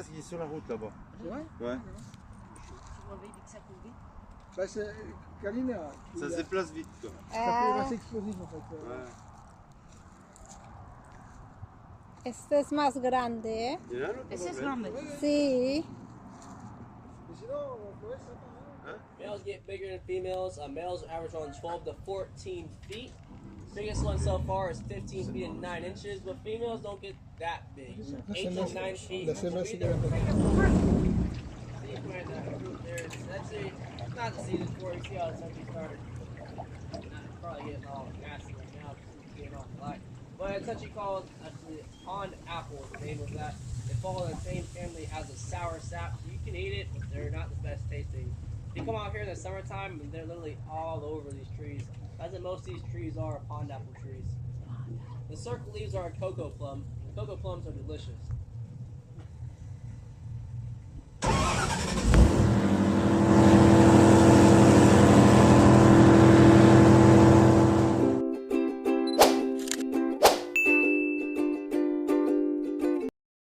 a qui est sur la route là-bas. C'est vrai? Ouais. Bah, c'est Kalina. Ça se déplace vite quoi. Ça fait assez explosif en fait. Ouais. Este es más grande. Míralo, Ese es grande. Sí. Males get bigger than females. Males average on 12 to 14 feet. Biggest one so far is 15 feet and 9 inches, but females don't get that big. 8 to 9 feet. La semaine, c'est That's it. Not the season for you see how it's already started. Probably getting all nasty right now because it's getting all black. But it's actually called pond apple, is the name of that. They fall in the same family as a sour sap, so you can eat it, but they're not the best tasting. If you come out here in the summertime, they're literally all over these trees. As in most of these trees are pond apple trees. The circle leaves are a cocoa plum. The cocoa plums are delicious.